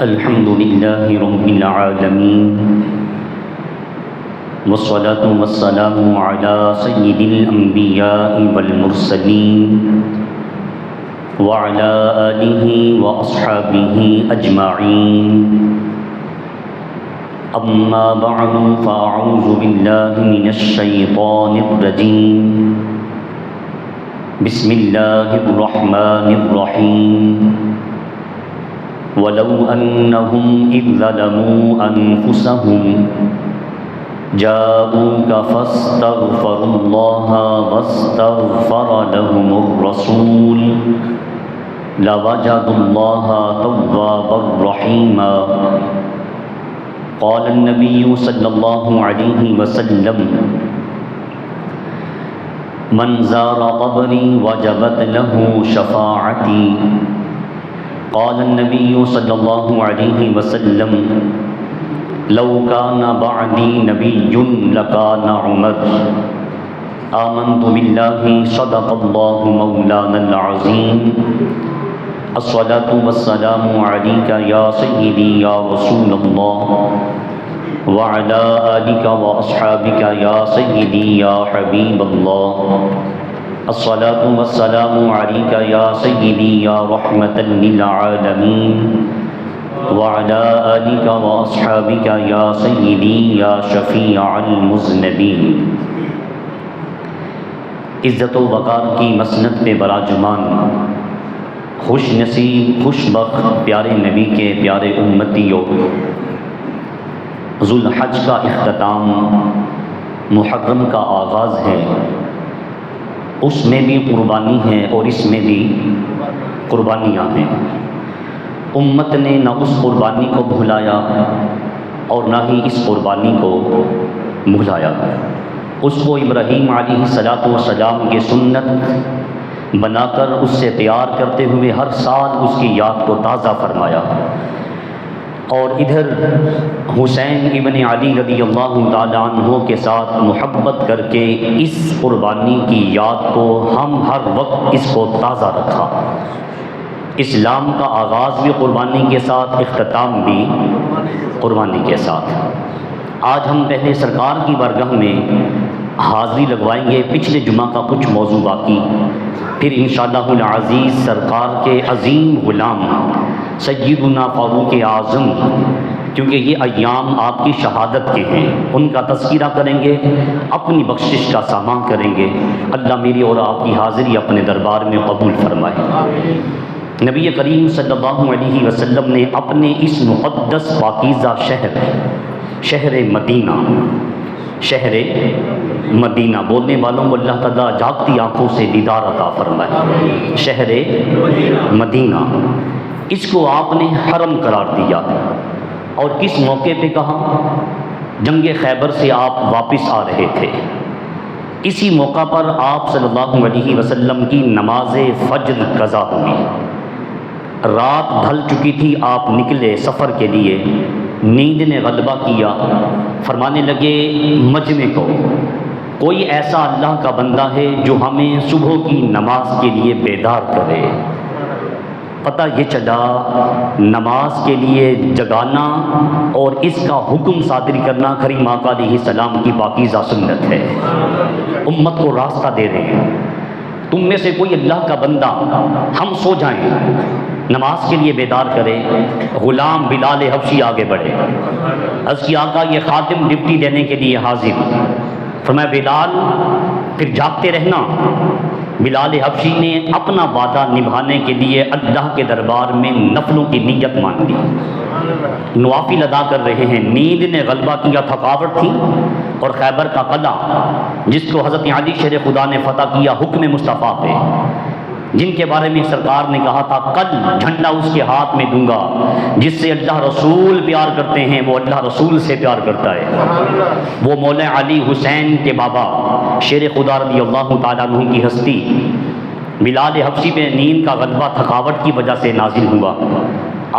الحمد لله رب العالمين والصلاة والسلام على سيد الأنبياء والمرسلين وعلى آله وأصحابه أجمعين. أما بعد فأعوذ بالله من الشيطان الرجيم. بسم الله الرحمن الرحيم. ولو أنهم إذ ظلموا أنفسهم جاءوك فاستغفروا الله واستغفر لهم الرسول لوجدوا الله توابا رحيما. قال النبي صلى الله عليه وسلم: من زار قبري وجبت له شفاعتي. قال النبي صلى الله عليه وسلم: لو كان بعدي نبي لكان عمر. آمنت بالله صدق الله مولانا العظيم. الصلاة والسلام عليك يا سيدي يا رسول الله وعلى آلك وأصحابك يا سيدي يا حبيب الله. الصلاة والسلام عليك يا سيدي يا رحمة للعالمين وعلى آلك وأصحابك يا سيدي يا شفيع المذنبين. عزت و وقار کی مسند پہ براجمان خوش نصیب خوش بخت پیارے نبی کے پیارے امتیوں، ذوالحج کا اختتام، محرم کا آغاز ہے. اس میں بھی قربانی ہے اور اس میں بھی قربانیاں ہیں. امت نے نہ اس قربانی کو بھلایا اور نہ ہی اس قربانی کو بھلایا. اس کو ابراہیم علیہ السلام کی سنت بنا کر اس سے تیار کرتے ہوئے ہر سال اس کی یاد کو تازہ فرمایا. اور ادھر حسین ابن علی رضی اللہ تعالیٰ عنہ کے ساتھ محبت کر کے اس قربانی کی یاد کو ہم ہر وقت اس کو تازہ رکھا. اسلام کا آغاز بھی قربانی کے ساتھ، اختتام بھی قربانی کے ساتھ. آج ہم پہلے سرکار کی بارگاہ میں حاضری لگوائیں گے. پچھلے جمعہ کا کچھ موضوع باقی، پھر انشاءاللہ العزیز سرکار کے عظیم غلام سیدنا فاروق اعظم، کیونکہ یہ ایام آپ کی شہادت کے ہیں، ان کا تذکرہ کریں گے، اپنی بخشش کا سامان کریں گے. اللہ میری اور آپ کی حاضری اپنے دربار میں قبول فرمائے. نبی کریم صلی اللہ علیہ وسلم نے اپنے اس مقدس پاکیزہ شہر مدینہ بولنے والوں کو اللہ تعالیٰ جاگتی آنکھوں سے دیدار عطا فرمائے. شہر مدینہ، اس کو آپ نے حرم قرار دیا. اور کس موقع پہ کہا؟ جنگ خیبر سے آپ واپس آ رہے تھے. اسی موقع پر آپ صلی اللہ علیہ وسلم کی نماز فجر قضا ہوئی. رات ڈھل چکی تھی، آپ نکلے سفر کے لیے. نیند نے غلبہ کیا. فرمانے لگے مجمع کو، کوئی ایسا اللہ کا بندہ ہے جو ہمیں صبح کی نماز کے لیے بیدار کرے. پتہ یہ چلا نماز کے لیے جگانا اور اس کا حکم صادر کرنا کریم آقا علیہ السلام کی پاکیزہ سنت ہے. امت کو راستہ دے رہے ہیں. تم میں سے کوئی اللہ کا بندہ ہم سو جائیں نماز کے لیے بیدار کرے. غلام بلال حبشی آگے بڑھے. عرض کی آقا یہ خاتم ڈپٹی دینے کے لیے حاضر. فرمایا بلال پھر جاگتے رہنا. بلال حبشی نے اپنا وعدہ نبھانے کے لیے اللہ کے دربار میں نفلوں کی نیت مان لی. نوافل ادا کر رہے ہیں. نیند نے غلبہ کیا، تھکاوٹ تھی. اور خیبر کا قلعہ جس کو حضرت علی شیر خدا نے فتح کیا حکم مصطفیٰ پہ، جن کے بارے میں سرکار نے کہا تھا کل جھنڈا اس کے ہاتھ میں دوں گا. جس سے اللہ رسول پیار کرتے ہیں وہ اللہ رسول سے پیار کرتا ہے. وہ مولا علی حسین کے بابا شیر خدا رضی اللہ تعالیٰ عنہ کی ہستی بلال حبشی پہ نیند کا غلبہ تھکاوٹ کی وجہ سے نازل ہوا.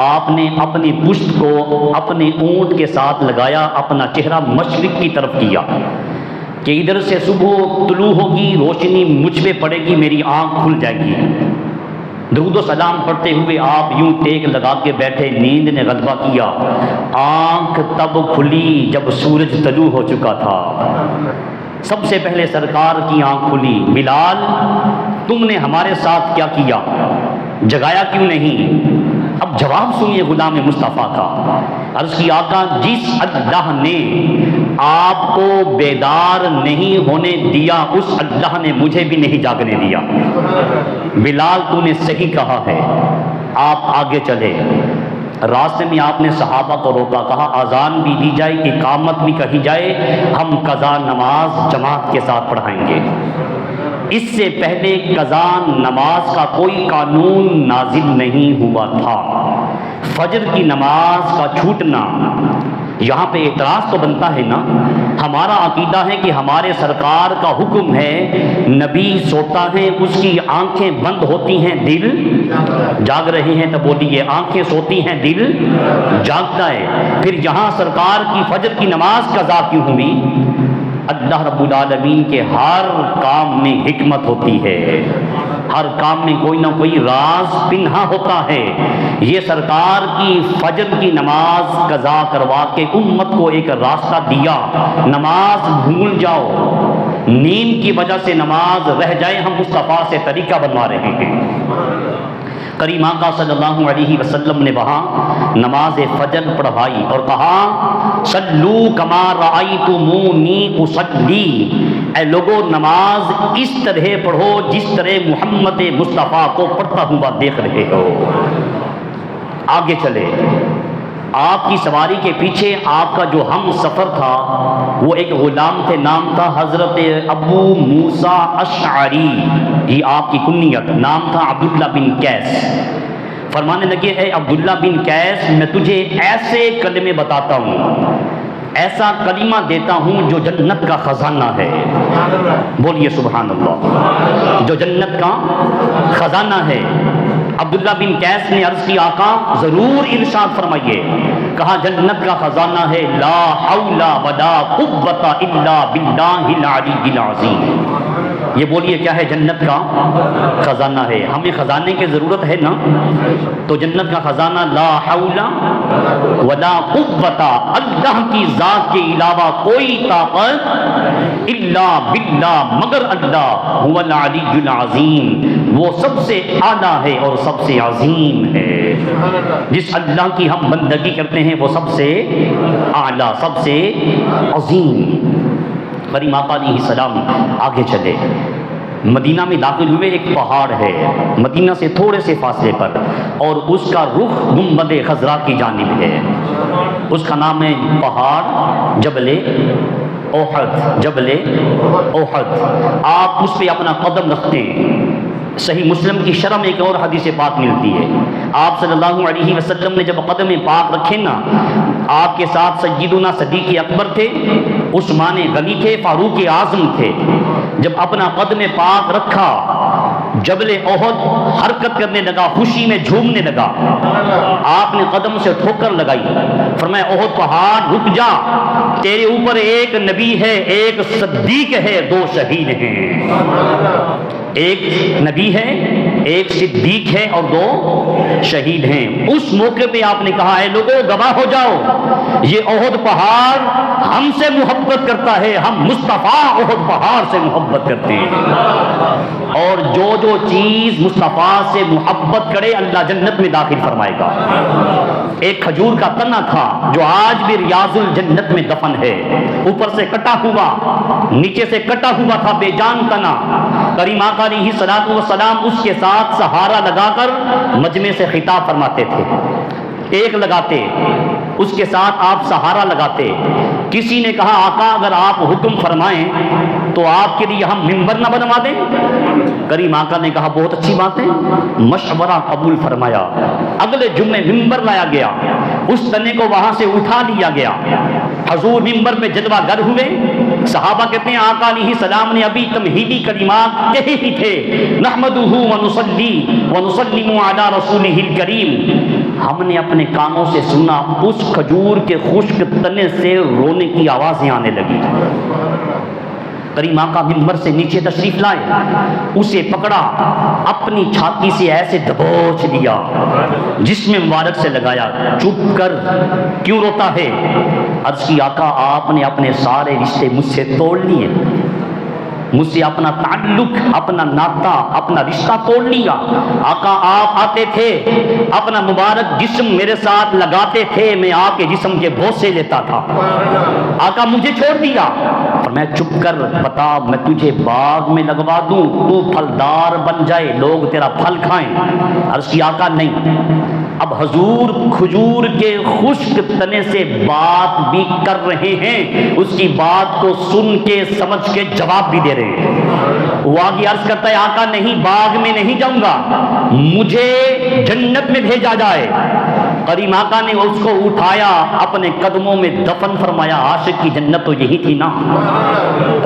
آپ نے اپنی پشت کو اپنے اونٹ کے ساتھ لگایا، اپنا چہرہ مشرق کی طرف کیا کہ ادھر سے صبح طلوع ہوگی، روشنی مجھ پہ پڑے گی، میری آنکھ کھل جائے گی. درود و سلام پڑھتے ہوئے آپ یوں ٹیک لگا کے بیٹھے، نیند نے غلبہ کیا، آنکھ تب کھلی جب سورج طلوع ہو چکا تھا۔ سب سے پہلے سرکار کی آنکھ کھلی، بلال تم نے ہمارے ساتھ کیا کیا، جگایا کیوں نہیں؟ اب جواب سنیے غلام مصطفیٰ کا۔ عرض کی آقا جس اللہ نے آپ کو بیدار نہیں ہونے دیا اس اللہ نے مجھے بھی نہیں جاگنے دیا۔ بلال تو نے صحیح کہا ہے، آپ آگے چلے۔ راستے میں آپ نے صحابہ کو روکا، کہا اذان بھی دی جائے، اقامت بھی کہی جائے، ہم قضا نماز جماعت کے ساتھ پڑھائیں گے۔ اس سے پہلے قضا نماز کا کوئی قانون نازل نہیں ہوا تھا۔ فجر کی نماز کا چھوٹنا، یہاں پہ اعتراض تو بنتا ہے نا۔ ہمارا عقیدہ ہے کہ ہمارے سرکار کا حکم ہے، نبی سوتا ہے اس کی آنکھیں بند ہوتی ہیں، دل جاگ رہے ہیں، تو بولیے آنکھیں سوتی ہیں دل جاگتا ہے۔ پھر یہاں سرکار کی فجر کی نماز قضا کیوں ہوئی؟ اللہ رب العالمین کے ہر کام میں حکمت ہوتی ہے، ہر کام میں کوئی نہ کوئی راز پنہا ہوتا ہے۔ یہ سرکار کی فجر کی نماز قضا کروا کے امت کو ایک راستہ دیا، نماز بھول جاؤ، نیند کی وجہ سے نماز رہ جائے، ہم مصطفیٰ سے طریقہ بنوا رہے ہیں۔ کریم آقا صلی اللہ علیہ وسلم نے وہاں نماز فجر پڑھائی اور کہا صلو کما رأیتمونی اصلی، اے لوگوں نماز اس طرح پڑھو جس طرح محمد مصطفیٰ کو پڑھتا ہوا دیکھ رہے ہو۔ آگے چلے، آپ کی سواری کے پیچھے آپ کا جو ہم سفر تھا وہ ایک غلام تھے، نام تھا حضرت ابو موسیٰ اشعری، یہ آپ کی کنیت، نام تھا عبداللہ بن قیس۔ فرمانے لگے اے عبداللہ بن قیس میں تجھے ایسے کلمے بتاتا ہوں، ایسا کلمہ دیتا ہوں جو جنت کا خزانہ ہے، بولیے سبحان اللہ، جو جنت کا خزانہ ہے۔ عبداللہ بن قیس نے عرض کی آقا ضرور ارشاد فرمائیے، کہا جنت کا خزانہ ہے لا حول ولا قوت الا باللہ العلی العظیم۔ یہ بولیے کیا ہے؟ جنت کا خزانہ ہے۔ ہمیں خزانے کی ضرورت ہے نا، تو جنت کا خزانہ لا حول ولا قوت، اللہ کی ذات کے علاوہ کوئی طاقت، الا باللہ مگر اللہ، هو العلی العظیم، وہ سب سے اعلیٰ ہے اور سب سے عظیم ہے۔ جس اللہ کی ہم بندگی کرتے ہیں وہ سب سے اعلیٰ، سب سے عظیم۔ کریم آقا علیہ السلام آگے چلے، مدینہ میں داخل ہوئے، ایک پہاڑ ہے مدینہ سے تھوڑے سے فاصلے پر، اور اس کا رخ گنبد خضرا کی جانب ہے۔ اس کا نام ہے پہاڑ جبل احد، جبل احد۔ آپ اس پہ اپنا قدم رکھتے ہیں۔ صحیح مسلم کی شرح میں ایک اور حدیث پاک ملتی ہے، آپ صلی اللہ علیہ وسلم نے جب قدم پاک رکھے نا، آپ کے ساتھ سیدنا صدیق اکبر تھے، عثمان غنی تھے، فاروق اعظم تھے۔ جب اپنا قدم پاک رکھا، جبل احد حرکت کرنے لگا، خوشی میں جھومنے لگا۔ آپ نے قدم سے ٹھوکر لگائی، فرمایا احد پہاڑ رک جا، تیرے اوپر ایک نبی ہے، ایک صدیق ہے، دو شہید ہیں۔ ایک نبی ہے، ایک صدیق ہے اور دو شہید ہیں۔ اس موقع پہ آپ نے کہا اے لوگوں گواہ ہو جاؤ، یہ احد پہاڑ ہم سے محبت کرتا ہے، ہم مصطفیٰ احد پہاڑ سے محبت کرتے ہیں، اور جو چیز مصطفیٰ سے محبت کرے اللہ جنت میں داخل فرمائے گا۔ ایک کھجور کا تنا تھا جو آج بھی ریاض الجنت میں دفن ہے، اوپر سے کٹا ہوا، نیچے سے کٹا ہوا تھا، بے جان تنا۔ کریم آقا علیہ الصلوۃ والسلام اس کے ساتھ سہارا لگا کر مجمع سے خطاب فرماتے تھے، ٹیک لگاتے، اس کے ساتھ آپ سہارا لگاتے۔ کسی نے کہا آقا اگر آپ حکم فرمائیں تو آپ کے لیے ہم ممبر نہ بنوا دیں؟ کریم آقا نے کہا بہت اچھی بات ہے، مشورہ قبول فرمایا۔ اگلے جمعے ممبر لایا گیا، اس تنے کو وہاں سے اٹھا لیا گیا، حضور ممبر پہ جلوہ گر ہوئے۔ صحابہ کہتے ہیں آقا علیہ السلام نے ابھی تمہیدی کلمات کہے ہی تھے، نحمدہ ونصلی ونسلم علی رسولہ الکریم، ہم نے اپنے کانوں سے سنا اس کھجور کے خشک تنے سے رونے کی آوازیں آنے لگی۔ کریم آقا ممبر سے نیچے تشریف لائے، اسے پکڑا، اپنی چھاتی سے ایسے دبوچ لیا، جسم مبارک سے لگایا، چپ کر، کیوں روتا ہے؟ عرض کی آقا آپ نے اپنے سارے رشتے مجھ سے توڑ لیے، مجھ سے اپنا تعلق، اپنا ناتا، اپنا رشتہ توڑ لیا۔ آقا آپ آتے تھے، اپنا مبارک جسم میرے ساتھ لگاتے تھے، میں آپ کے جسم کے بوسے لیتا تھا، آقا مجھے چھوڑ دیا۔ فرمایا چپ کر، بتا میں تجھے باغ میں لگوا دوں، تو پھلدار بن جائے، لوگ تیرا پھل کھائیں۔ عرض کی آقا نہیں۔ اب حضور کھجور کے خشک تنے سے بات بھی کر رہے ہیں، اس کی بات کو سن کے سمجھ کے جواب بھی دے رہے ہیں۔ وہ آگے عرض کرتا ہے آقا نہیں، باغ میں نہیں جاؤں گا، مجھے جنت میں بھیجا جائے۔ کریم آقا نے اس کو اٹھایا، اپنے قدموں میں دفن فرمایا۔ عاشق کی جنت تو یہی تھی نا،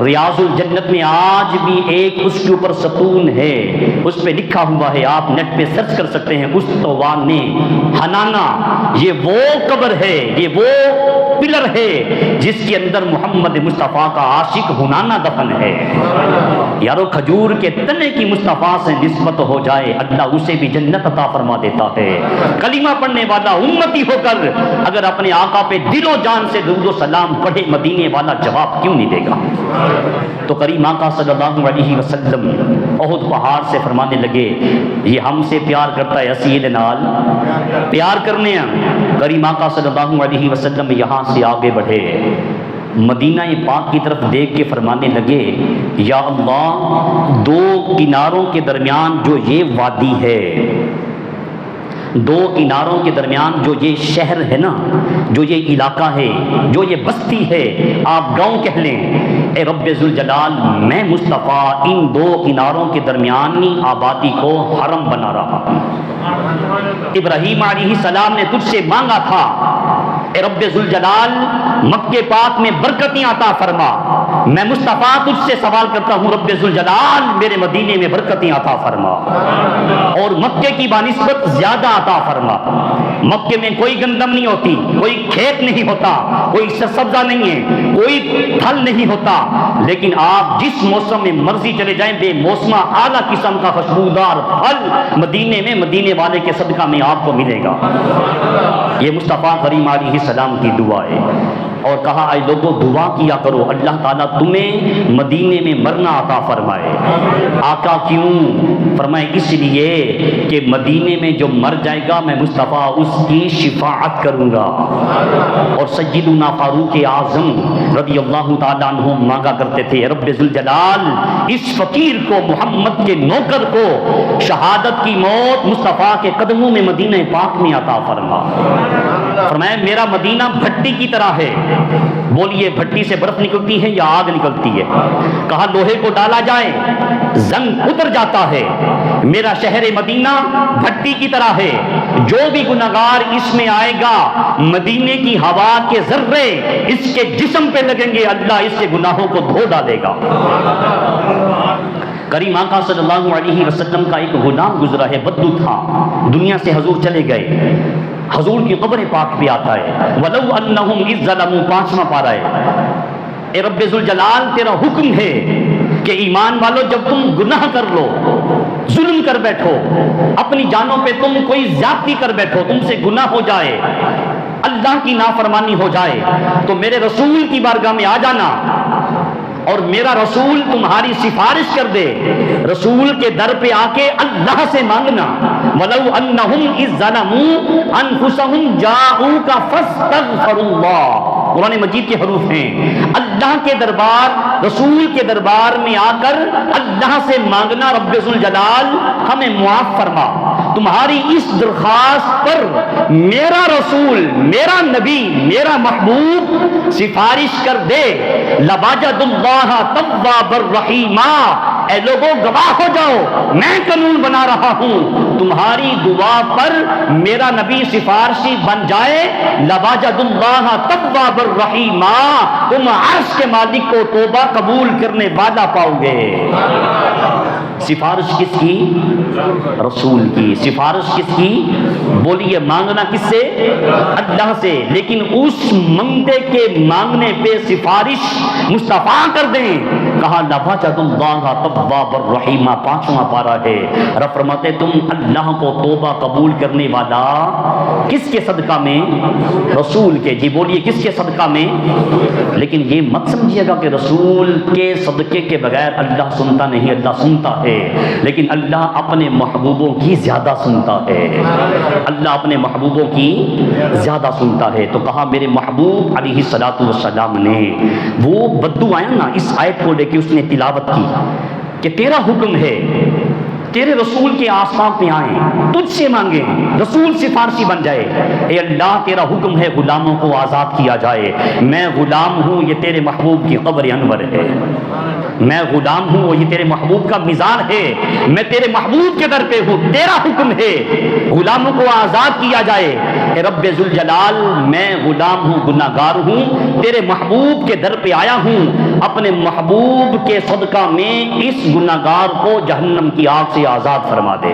ریاض الجنت میں آج بھی ایک اس کے اوپر ستون ہے، اس پہ لکھا ہوا ہے، آپ نیٹ پہ سرچ کر سکتے ہیں، استوان حنانا۔ یہ وہ قبر ہے، یہ وہ پلر ہے جس کے اندر محمد مصطفیٰ کا عاشق حنانا دفن ہے۔ یارو کھجور کے تنے کی مصطفیٰ سے نسبت ہو جائے، اللہ اسے بھی جنت عطا فرما دیتا ہے۔ کلمہ پڑھنے والا امتی ہو کر اگر اپنے آقا پہ دل و جان سے درود و سلام پڑھے، مدینے والا جواب کیوں نہیں دے گا؟ تو کریم آقا صلی اللہ علیہ وسلم احد پہاڑ سے فرمانے لگے، یہ ہم سے پیار کرتا ہے، اسی دے نال پیار کرنے ہیں۔ کریم آقا صلی اللہ علیہ وسلم یہاں سے آگے بڑھے، مدینہ پاک کی طرف دیکھ کے فرمانے لگے، یا اللہ دو کناروں کے درمیان جو یہ وادی ہے، دو کناروں کے درمیان جو یہ شہر ہے نا، جو یہ علاقہ ہے، جو یہ بستی ہے، آپ گاؤں کہہ لیں، اے رب ذوالجلال میں مصطفیٰ ان دو کناروں کے درمیانی آبادی کو حرم بنا رہا ہوں۔ ابراہیم علیہ السلام نے تجھ سے مانگا تھا، اے رب ذوالجلال مکہ پاک میں برکتیں عطا فرما، میں مصطفیٰ تجھ سے سوال کرتا ہوں رب ذوالجلال میرے مدینے میں برکتیں عطا فرما، اور مکے کی بنسبت زیادہ عطا فرما۔ مکے میں کوئی گندم نہیں ہوتی، کوئی کھیت نہیں ہوتا، کوئی سبزہ نہیں ہے، کوئی پھل نہیں ہوتا، لیکن آپ جس موسم میں مرضی چلے جائیں، بے موسمہ اعلیٰ قسم کا خوشبودار پھل مدینے میں، مدینے والے کے صدقہ میں آپ کو ملے گا۔ یہ مصطفیٰ کریم علیہ السلام کی دعا ہے، اور کہا اے لوگوں دعا کیا کرو اللہ تعالیٰ تمہیں مدینے میں مرنا عطا فرمائے۔ آقا کیوں؟ فرمائے اس لیے کہ مدینے میں جو مر جائے گا میں مصطفیٰ اس کی شفاعت کروں گا۔ اور سیدنا فاروق اعظم رضی اللہ تعالیٰ عنہ مانگا کرتے تھے، رب ذوالجلال اس فقیر کو، محمد کے نوکر کو شہادت کی موت مصطفیٰ کے قدموں میں مدینہ پاک میں عطا فرما۔ فرمایا میرا مدینہ بھٹی کی طرح ہے۔ بولیے بھٹی سے برف نکلتی ہے یا آگ نکلتی ہے؟ کہا لوہے کو ڈالا جائے زنگ اتر جاتا ہے، میرا شہر مدینہ بھٹی کی طرح ہے، جو بھی گناہگار اس میں آئے گا مدینے کی ہوا کے ذرے اس کے جسم پہ لگیں گے، اللہ اس کے گناہوں کو دھو ڈالے گا۔ کریم آقا صلی اللہ علیہ وسلم کا ایک غلام گزرا ہے، بدو تھا، دنیا سے حضور چلے گئے، حضور کی قبر پاک پہ آتا ہے، وَلَوْ أَنَّهُمْ إِذْ ظَلَمُوا 5واں پارہ ہے۔ اے رب ذوالجلال تیرا حکم ہے کہ ایمان والو جب تم گناہ کر لو، ظلم کر بیٹھو، اپنی جانوں پہ تم کوئی زیادتی کر بیٹھو، تم سے گناہ ہو جائے، اللہ کی نافرمانی ہو جائے، تو میرے رسول کی بارگاہ میں آ جانا اور میرا رسول تمہاری سفارش کر دے، رسول کے در پہ آ کے اللہ سے مانگنا۔ وَلَوْ أَنَّهُمْ إِذْ ظَلَمُوا أَنفُسَهُمْ جَاءُوكَ فَاسْتَغْفَرُوا اللَّهَ۔ قرآن مجید کے حروف ہیں، اللہ کے دربار، رسول کے دربار میں آ کر اللہ سے مانگنا، رب ذوالجلال ہمیں معاف فرما۔ تمہاری اس درخواست پر میرا رسول، میرا نبی، میرا محبوب سفارش کر دے، لَوَجَدُ اللَّهَ تَوَّابًا رَحِيمًا۔ اے لوگوں گواہ ہو جاؤ، میں قانون بنا رہا ہوں، تمہاری دعا پر میرا نبی سفارشی بن جائے، لَوَجَدُ اللَّهَ تَوَّابًا رَحِيمًا، تم عرش کے مالک کو توبہ قبول کرنے والا پاؤ گے۔ سفارش کس کی؟ رسول کی. سفارش کس کی؟ بولیے مانگنا کس سے؟ اللہ سے. لیکن اس منگتے کے مانگنے پہ سفارش مصطفیٰ کر دیں. کہا لوجد اللہ تواب الرحیم، 5واں پارہ ہے. رب فرماتے تم اللہ کو توبہ قبول کرنے والا کس کے صدقہ میں؟ رسول کے. جی بولیے کس کے صدقہ میں؟ لیکن یہ مت سمجھیے گا کہ رسول کے صدقے کے بغیر اللہ سنتا نہیں. اللہ سنتا ہے، لیکن اللہ اپنے محبوبوں کی زیادہ سنتا ہے. اللہ اپنے محبوبوں کی زیادہ سنتا ہے. تو کہا میرے محبوب علیہ الصلوۃ والسلام نے وہ بدو آیا نا، اس آیت کو لے کے اس نے تلاوت کی کہ تیرا حکم ہے تیرے رسول کے آسمان پہ آئیں، تجھ سے مانگیں، رسول سفارشی بن جائے. اے اللہ تیرا حکم ہے غلاموں کو آزاد کیا جائے. میں غلام ہوں، یہ تیرے محبوب کی قبر انور ہے. میں غلام ہوں، یہ تیرے محبوب کا میزان ہے. میں تیرے محبوب کے در پہ ہوں، تیرا حکم ہے غلاموں کو آزاد کیا جائے. اے رب ذوالجلال میں غلام ہوں، گناہ گار ہوں، تیرے محبوب کے در پہ آیا ہوں. اپنے محبوب کے صدقہ میں اس گناہ گار کو جہنم کی آگ سے آزاد فرما دے.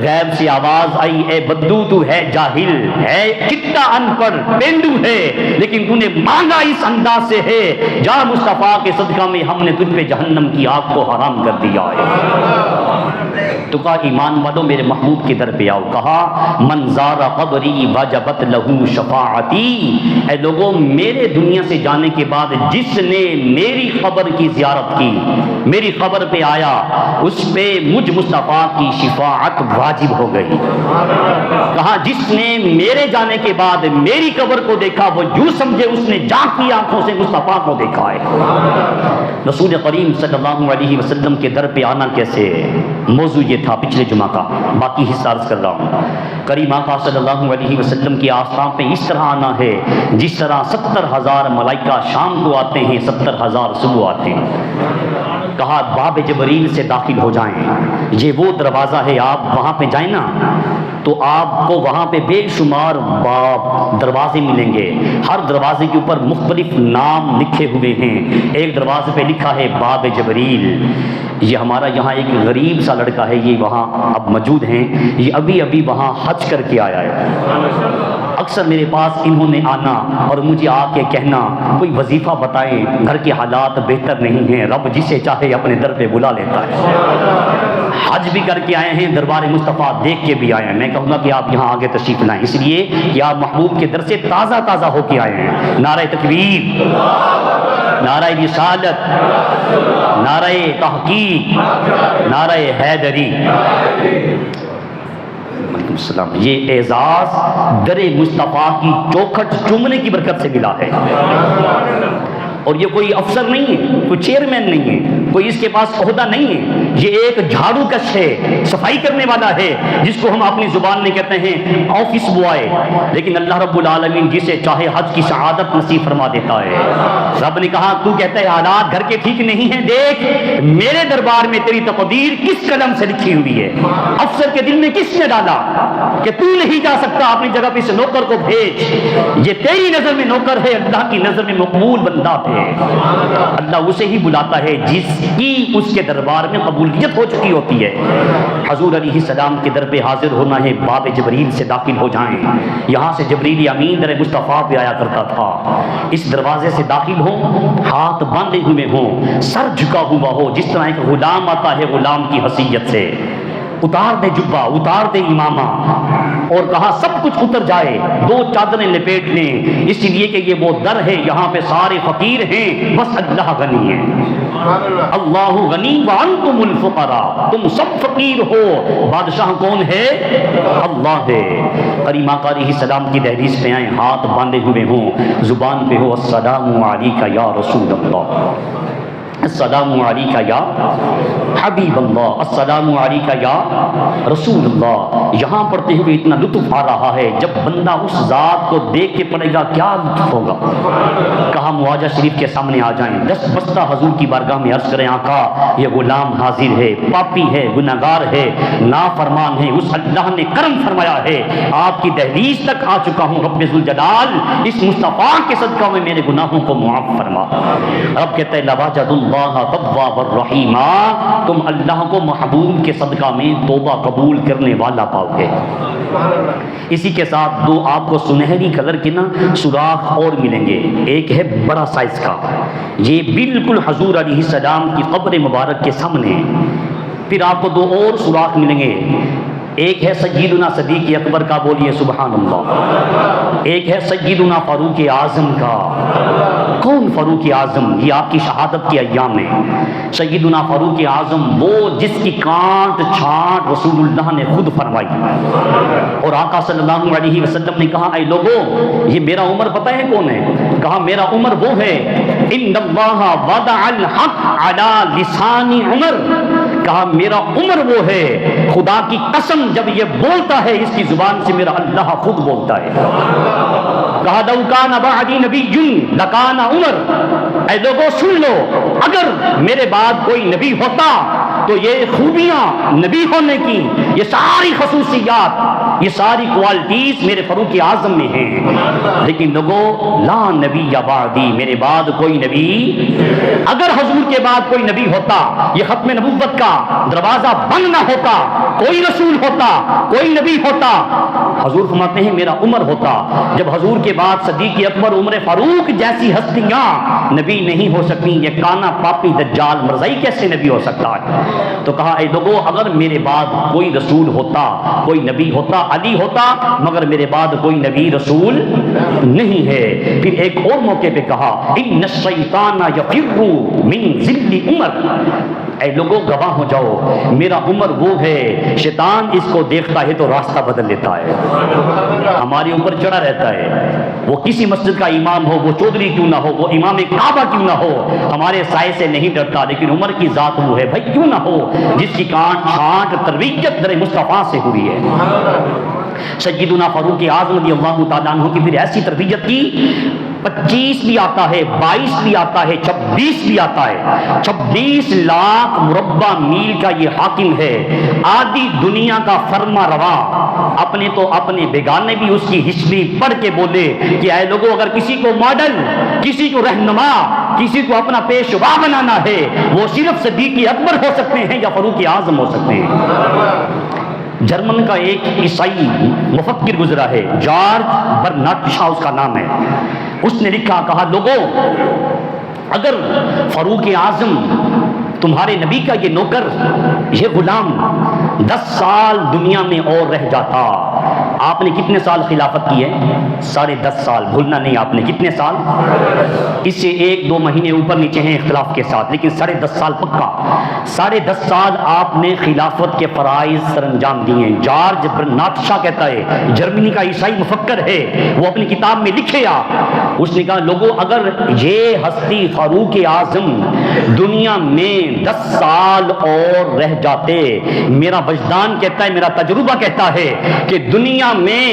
غیب سے آواز آئی اے بدو تو ہے جاہل، ہے کتا ان پڑھ پینڈو ہے، لیکن تو نے مانگا اس انداز سے ہے. جا مصطفیٰ کے صدقہ میں ہم نے تجھ پہ جہنم کی آگ کو حرام کر دیا ہے. تو کہا ایمان والوں میرے محبوب کے در پہ آؤ. کہا من زار قبری وجبت لہو شفاعتی. اے لوگوں میرے دنیا سے جانے کے بعد جس نے میری قبر کی زیارت کی، میری قبر پہ آیا، اس پہ مجھ مصطفیٰ کی شفاعت واجب ہو گئی. کہا جس نے میرے جانے کے بعد میری قبر کو دیکھا وہ یوں سمجھے اس نے جاگتی آنکھوں سے مصطفیٰ کو دیکھا ہے. رسول کریم صلی اللہ علیہ وسلم کے در پہ آنا کیسے؟ موضوع یہ تھا پچھلے جمعہ کا، باقی حصہ عرض کر رہا ہوں. کریم آقا صلی اللہ علیہ وسلم کی آستان پہ اس طرح آنا ہے جس طرح 70,000 ملائکہ شام کو آتے ہیں، 70,000 صبح آتے ہیں. کہا باب جبریل سے داخل ہو جائیں. یہ وہ دروازہ ہے، آپ وہاں پہ جائیں نا تو آپ کو وہاں پہ بے شمار باب دروازے ملیں گے. ہر دروازے کے اوپر مختلف نام لکھے ہوئے ہیں. ایک دروازے پہ لکھا ہے باب جبریل. یہ ہمارا یہاں ایک غریب سا لڑکا ہے، یہ وہاں اب موجود ہیں، یہ ابھی وہاں حج کر کے آیا ہے. اکثر میرے پاس انہوں نے آنا اور مجھے آ کے کہنا کوئی وظیفہ بتائیں، گھر کے حالات بہتر نہیں ہیں، رب جسے چاہے اپنے در پہ بلا لیتا ہے. حج بھی کر کے آئے ہیں، دربار مصطفیٰ دیکھ کے بھی آئے ہیں. میں کہوں گا کہ آپ یہاں آگے تشریف لائیں، اس لیے کہ آپ محبوب کے در سے تازہ تازہ ہو کے آئے ہیں. نعرہ تکبیر، نعرہ رسالت، نعرہ تحقیق، نعرہ حیدری. السلام. یہ اعزاز در مصطفیٰ کی چوکھٹ چومنے کی برکت سے ملا ہے. اور یہ کوئی افسر نہیں ہے، کوئی چیئرمین نہیں ہے، کوئی اس کے پاس عہدہ نہیں ہے. یہ ایک جھاڑو کش ہے، صفائی کرنے والا ہے، جس کو ہم اپنی زبان میں کہتے ہیں آفس بوائے. لیکن اللہ رب العالمین جسے چاہے حج کی سعادت نصیب فرما دیتا ہے. رب نے کہا تو کہتا ہے حالات گھر کے ٹھیک نہیں ہیں، دیکھ میرے دربار میں تیری تقدیر کس قلم سے لکھی ہوئی ہے. افسر کے دل میں کس نے ڈالا کہ تو نہیں جا سکتا، اپنی جگہ پہ اس نوکر کو بھیج. یہ تیری نظر میں نوکر ہے، اللہ کی نظر میں مقبول بندہ ہے. اللہ اسے ہی بلاتا ہے جس کی اس کے دربار میں قبولیت ہو چکی ہوتی ہے. حضور علیہ السلام کے در پہ حاضر ہونا ہے، باب جبریل سے داخل ہو جائیں. یہاں سے جبریل امین در مصطفیٰ پہ آیا کرتا تھا. اس دروازے سے داخل ہو، ہاتھ باندھے ہوئے ہوں، سر جھکا ہوا ہو، جس طرح ایک غلام آتا ہے غلام کی حیثیت سے. اتار دے جبہ، اتار دے امامہ، اور کہا سب کچھ اتر جائے، 2 چادریں لپیٹ لیں، اس لیے کہ یہ وہ در ہے یہاں پہ سارے فقیر ہیں، بس اللہ غنی ہے. اللہ غنی وانتم الفقراء، تم سب فقیر ہو، بادشاہ کون ہے؟ اللہ ہے. کریم آقا علیہ السلام کی دہلیز پہ آئیں، ہاتھ باندھے ہوئے ہوں، زبان پہ ہو السلام علیکہ یا رسول اللہ، السلام علیکہ یا حبیب اللہ، السلام علیکہ یا رسول اللہ. یہاں پڑھتے ہوئے اتنا لطف آ رہا ہے، جب بندہ اس ذات کو دیکھ کے پڑھے گا کیا لطف ہوگا. کہا مواجہ شریف کے سامنے آ جائیں، دست بستہ حضور کی بارگاہ میں عرض کریں آقا یہ غلام حاضر ہے، پاپی ہے، گناہگار ہے، نافرمان ہے، اس اللہ نے کرم فرمایا ہے آپ کی دہلیز تک آ چکا ہوں، رب ذوالجلال اس مصطفیٰ کے صدقہ میں میرے گناہوں کو معاف فرما. رب کہتا ہے لواجد اللہ تواب الرحیم، تم اللہ کو محبوب کے صدقہ میں توبہ قبول کرنے والا پاؤ گے۔ اسی کے ساتھ دو آپ کو سنہری کلر کے نا سوراخ اور ملیں گے، ایک ہے بڑا سائز کا، یہ بالکل حضور علیہ السلام کی قبر مبارک کے سامنے، پھر آپ کو دو اور سوراخ ملیں گے، ایک ہے سیدنا صدیق اکبر کا، بولیے سبحان اللہ، ایک ہے سیدنا فاروق اعظم کا۔ کون فاروق اعظم؟ یہ آپ کی شہادت کے ایام میں سیدنا فاروق اعظم، وہ جس کی کانٹ چھانٹ رسول اللہ نے خود فرمائی، اور آقا صلی اللہ علیہ وسلم نے کہا اے لوگو یہ میرا عمر پتہ ہے کون ہے؟ کہا میرا عمر وہ ہے، ان اللہ وضع الحق علی لسان عمر، کہا میرا عمر وہ ہے، خدا کی قسم جب یہ بولتا ہے اس کی زبان سے میرا اللہ خود بولتا ہے۔ کہا لو کان بعدی نبی لکان عمر، اے لوگوں سن لو اگر میرے بعد کوئی نبی ہوتا تو یہ خوبیاں نبی ہونے کی، یہ ساری خصوصیات، یہ ساری کوالٹیز میرے فاروق اعظم میں ہیں، لیکن لوگوں لا نبی یا بعدی، میرے بعد کوئی نبی، اگر حضور کے بعد کوئی نبی ہوتا یہ ختم نبوت کا دروازہ بند نہ ہوتا، کوئی رسول ہوتا، کوئی نبی ہوتا، حضور فرماتے ہیں میرا عمر ہوتا۔ جب حضور کے بعد صدیق اکبر عمر فاروق جیسی ہستیاں نبی نہیں ہو سکتی، یہ کانا پاپی دجال مرزائی کیسے نبی ہو سکتا ہے؟ تو کہا اے لوگو اگر میرے بعد کوئی رسول ہوتا، کوئی نبی ہوتا، علی ہوتا، مگر میرے بعد کوئی نبی رسول نہیں ہے۔ پھر ایک اور موقع پہ کہا ان الشیطان یفر من ذل عمر، اے لوگوں گواہ ہو جاؤ میرا عمر وہ ہے، شیطان اس کو دیکھتا ہے تو راستہ بدل لیتا ہے، ہمارے اوپر چڑھا رہتا ہے، وہ کسی مسجد کا امام ہو، وہ چودھری کیوں نہ ہو، وہ امام کعبہ کیوں نہ ہو، ہمارے سائے سے نہیں ڈرتا، لیکن عمر کی ذات وہ ہے بھائی کیوں نہ ہو جس کی کانٹ چھانٹ تربیت در مصطفیٰ سے ہوئی ہے۔ سیدنا فاروق اعظم رضی اللہ تعالیٰ عنہ کی پھر ایسی تربیت کی، 25 بھی آتا ہے، 22 بھی آتا ہے، 26 بھی آتا ہے، 26 لاکھ مربع میل کا یہ حاکم ہے، آدھی دنیا کا فرما رواں، اپنے تو اپنے بیگانے بھی اس کی ہسٹری پڑھ کے بولے کہ اے لوگوں اگر کسی کو ماڈل، کسی کو رہنما، کسی کو اپنا پیشوا بنانا ہے وہ صرف صدیق اکبر ہو سکتے ہیں یا فاروق اعظم ہو سکتے ہیں۔ جرمن کا ایک عیسائی مفکر گزرا ہے، جارج برنارڈ شاہ اس کا نام ہے، اس نے لکھا، کہا لوگوں اگر فاروق اعظم تمہارے نبی کا یہ نوکر، یہ غلام 10 سال دنیا میں اور رہ جاتا، آپ نے کتنے سال خلافت کی ہے؟ 10.5 سال، بھولنا نہیں آپ نے، کتنے سال؟ اس سے 1-2 مہینے اوپر نیچے ہیں اختلاف کے ساتھ، لیکن 10.5 سال پکا، 10.5 سال آپ نے خلافت کے فرائض سر انجام دیے۔ جارج برنارڈ شاہ کہتا ہے، جرمنی کا عیسائی مفکر ہے، وہ اپنی کتاب میں لکھے اس نے کہا لوگوں اگر یہ ہستی فاروق اعظم دنیا میں 10 سال اور رہ جاتے، میرا وجدان کہتا ہے، میرا تجربہ کہتا ہے کہ دنیا میں،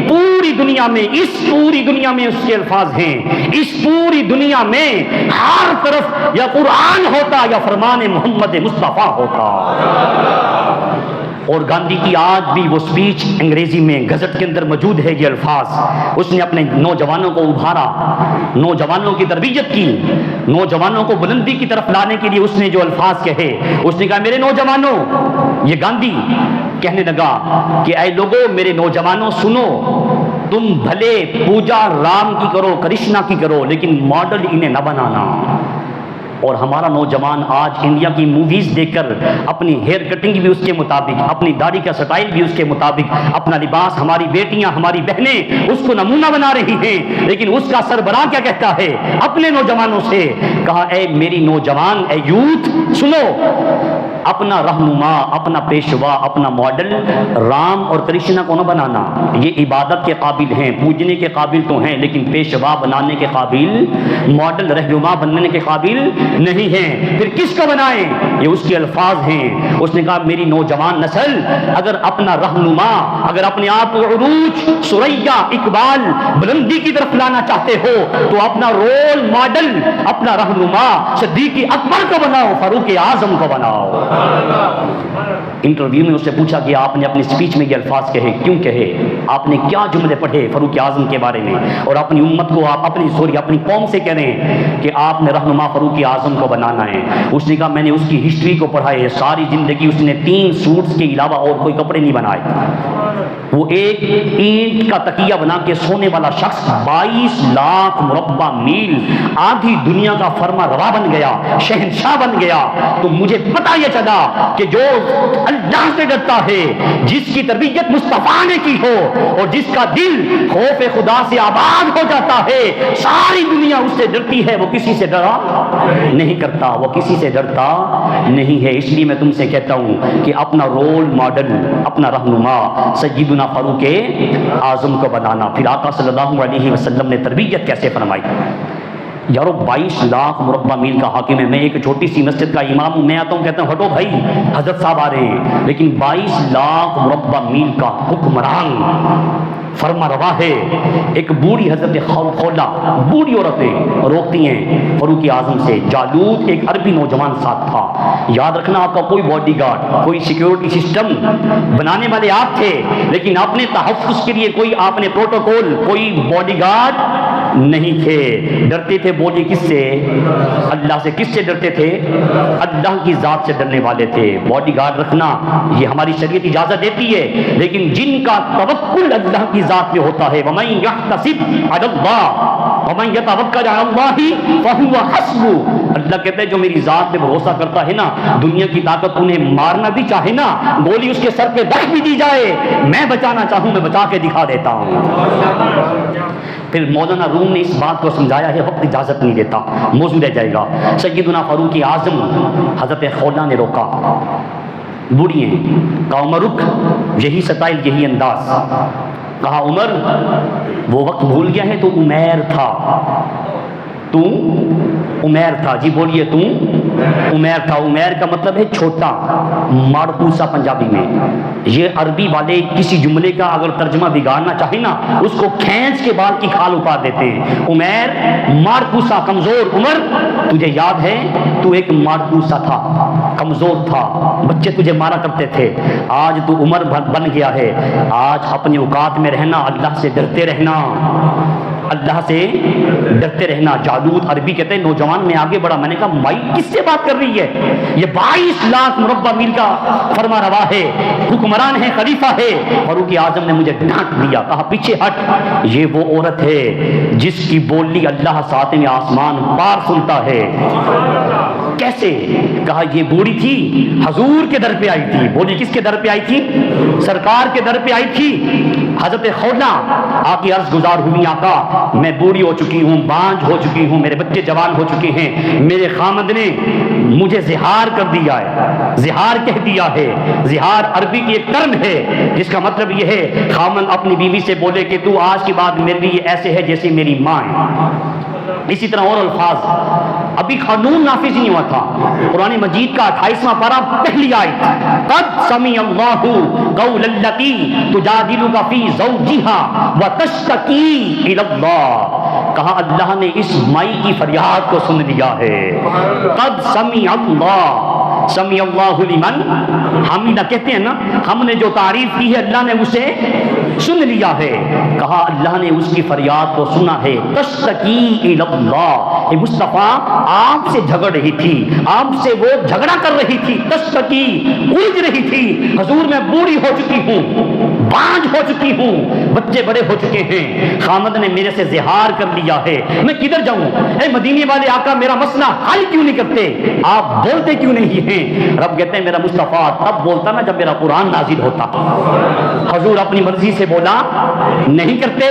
پوری دنیا میں، اس پوری دنیا میں اس کے الفاظ ہیں، اس پوری دنیا میں ہر طرف یا قرآن ہوتا یا فرمان محمد مصطفیٰ ہوتا۔ اور گاندھی کی آج بھی وہ سپیچ انگریزی میں گزٹ کے اندر موجود ہے، یہ الفاظ اس نے اپنے نوجوانوں کو ابھارا، نوجوانوں کی تربیت کی، نوجوانوں کو بلندی کی طرف لانے کے لیے اس نے جو الفاظ کہے، اس نے کہا میرے نوجوانوں، یہ گاندھی کہنے لگا کہ اے لوگوں میرے نوجوانوں سنو، تم بھلے پوجا رام کی کرو، کرشنا کی کرو، لیکن ماڈل انہیں نہ بنانا۔ اور ہمارا نوجوان آج انڈیا کی موویز دیکھ کر اپنی ہیئر کٹنگ بھی اس کے مطابق، اپنی داڑھی کا سٹائل بھی اس کے مطابق، اپنا لباس، ہماری بیٹیاں، ہماری بہنیں اس کو نمونہ بنا رہی ہیں، لیکن اس کا سربراہ کیا کہتا ہے اپنے نوجوانوں سے؟ کہا اے میری نوجوان، اے یوتھ سنو، اپنا رہنما، اپنا پیشوا، اپنا ماڈل رام اور کرشنا کو نہ بنانا، یہ عبادت کے قابل ہیں، پوجنے کے قابل تو ہیں، لیکن پیشوا بنانے کے قابل، ماڈل رہنما بننے کے قابل نہیں ہیں۔ پھر کس کو بنائیں؟ یہ اس کے الفاظ ہیں۔ اس نے کہا میری نوجوان نسل اگر اپنا رہنما، اگر اپنے آپ کو عروج، ثریا، اقبال، بلندی کی طرف لانا چاہتے ہو تو اپنا رول ماڈل، اپنا رہنما صدیق اکبر کو بناؤ، فاروق اعظم کو بناؤ۔ انٹرویو میں اس سے پوچھا کہ آپ نے اپنی اسپیچ میں یہ الفاظ کہے، کیوں کہے؟ آپ نے کیا جملے پڑھے فاروق اعظم کے بارے میں، اور اپنی امت کو آپ اپنی قوم سے کہہ رہے ہیں کہ آپ نے رہنما فاروق اعظم کو بنانا ہے؟ اس نے کہا میں نے اس کی ہسٹری کو پڑھا ہے، ساری زندگی اس نے 3 سوٹس کے علاوہ اور کوئی کپڑے نہیں بنائے۔ وہ ایک اینٹ کا تکیہ بنا کے سونے والا شخص 22 لاکھ مربع میل آدھی دنیا کا فرما روا بن گیا، شہنشاہ بن گیا۔ تو مجھے پتہ یہ چلا کہ جو اللہ سے ڈرتا ہے، جس کی تربیت مصطفیٰ نے کی ہو، اور جس کا دل خوف خدا سے آباد ہو جاتا ہے، ساری دنیا اس سے ڈرتی ہے، وہ کسی سے ڈرا نہیں کرتا، وہ کسی سے ڈرتا نہیں ہے۔ اس لیے میں تم سے کہتا ہوں کہ اپنا رول ماڈل، اپنا رہنما سیدنا فاروق اعظم کو بنانا۔ پھر آقا صلی اللہ علیہ وسلم نے تربیت کیسے فرمائی؟ یارو 22 لاکھ مربع میل کا حاکم ہے، میں ایک چھوٹی سی مسجد کا امام ہوں، میں آتا ہوں کہتا ہوں ہٹو بھائی حضرت صاحب آ رہے ہیں، لیکن 22 لاکھ مربع میل کا حکمران فرما روا ہے۔ ایک بوڑھی حضرت خولہ، بوڑھی عورتیں روکتی ہیں فاروق اعظم سے۔ جالوت ایک عربی نوجوان ساتھ تھا، یاد رکھنا آپ کا کوئی باڈی گارڈ، کوئی سیکیورٹی سسٹم بنانے والے آپ تھے، لیکن اپنے تحفظ کے لیے کوئی آپ نے پروٹوکول، کوئی باڈی گارڈ نہیں تھے۔ ڈرتے تھے بولیے کس سے؟ اللہ سے۔ کس سے ڈرتے تھے؟ اللہ کی ذات سے ڈرنے والے تھے۔ باڈی گارڈ رکھنا یہ ہماری شریعت اجازت دیتی ہے، لیکن جن کا توکل اللہ کی ذات میں ہوتا ہے، وَمَن يَحْتَسِبْ عَلَى اللَّهِ وَمَن يَتَوَكَّلْ عَلَى اللَّهِ فَهُوَ حَسْبُهُ۔ اللہ کہتے ہیں جو میری ذات پہ بھروسہ کرتا ہے نا، دنیا کی طاقت انہیں مارنا بھی چاہے نا، گولی اس کے سر پہ رکھ بھی دی جائے، میں بچانا چاہوں میں بچا کے دکھا دیتا ہوں۔ پھر مولانا روم نے اس بات کو سمجھایا ہے، وقت اجازت نہیں دیتا، موضوع رہ جائے گا۔ سیدنا فاروق اعظم حضرت خولہ نے روکا، بوڑھی ہیں، کہا عمر رک، یہی سٹائل، یہی انداز۔ کہا عمر وہ وقت بھول گیا ہے، تو عمیر تھا، تو عمیر تھا۔ جی بولیے، تو عمیر تھا۔ عمیر کا مطلب ہے چھوٹا، مارکوسا پنجابی میں۔ یہ عربی والے کسی جملے کا اگر ترجمہ بگاڑنا چاہے نا، اس کو کھینچ کے بال کی کھال اتار دیتے ہیں۔ عمیر مارکوسا، کمزور۔ عمر تجھے یاد ہے تو ایک مارکوسا تھا، کمزور تھا، بچے تجھے مارا کرتے تھے، آج تو عمر بن گیا ہے۔ آج اپنے اوقات میں رہنا، اللہ سے ڈرتے رہنا، اللہ سے ڈرتے رہنا۔ جالوت عربی کہتے ہیں نوجوان، میں آگے بڑھا، میں نے کہا مائی کس سے بات کر رہی ہے؟ یہ 22 لاکھ مربع میل کا فرما روا ہے، حکمران ہے، خلیفہ ہے۔ فاروق اعظم نے مجھے ڈانٹ دیا، کہا پیچھے ہٹ، یہ وہ عورت ہے جس کی بولی اللہ ساتویں آسمان پار سنتا ہے۔ کیسے؟ کہا یہ بوڑھی تھی، حضور کے در پہ آئی تھی۔ بولی کس کے در پہ آئی تھی؟ سرکار کے در پہ آئی تھی۔ حضرت خولہ آ کے عرض گزار ہوئی، آقا میں بوڑھی ہو چکی ہوں، بانجھ ہو چکی ہوں، میرے بچے جوان ہو چکے ہیں، میرے خامد نے مجھے زہار کر دیا ہے، زہار کہہ دیا ہے۔ زہار عربی کی ایک ٹرم ہے جس کا مطلب یہ ہے خامد اپنی بیوی سے بولے کہ تو آج کے بعد میرے لیے ایسے ہے جیسے میری ماں ہے۔ اسی طرح اور الفاظ، ابھی قانون نافذ نہیں ہوا تھا۔ قرآن مجید کا 28واں پارہ پہلی آیت، قد سمع اللہ قول التی تجادلک فی زوجہا وتشتکی الی اللہ۔ کہا اللہ نے اس مائی کی فریاد کو سن لیا ہے۔ قد سمع اللہ، سمع اللہ لمن حمیدہ، کہتے ہیں نا ہم نے جو تعریف کی ہے اللہ نے اسے سن لیا ہے۔ کہا اللہ نے اس کی فریاد کو سنا ہے۔ تشتکی الی اللہ، اے مصطفیٰ آپ سے جھگڑ رہی تھی، آپ سے وہ جھگڑا کر رہی تھی، تشتکی الجھ رہی تھی، حضور میں بوڑھی ہو چکی ہوں، بانجھ ہو چکی ہوں، بچے بڑے ہو چکے ہیں، خامد نے میرے سے زہار کر لیا ہے، میں کدھر جاؤں؟ اے مدینے والے آقا میرا مسئلہ حل کیوں نہیں کرتے؟ آپ بولتے کیوں نہیں ہیں؟ رب کہتے ہیں میرا مصطفیٰ تب بولتا نا جب میرا قرآن نازل ہوتا۔ حضور اپنی مرضی سے بولا نہیں کرتے،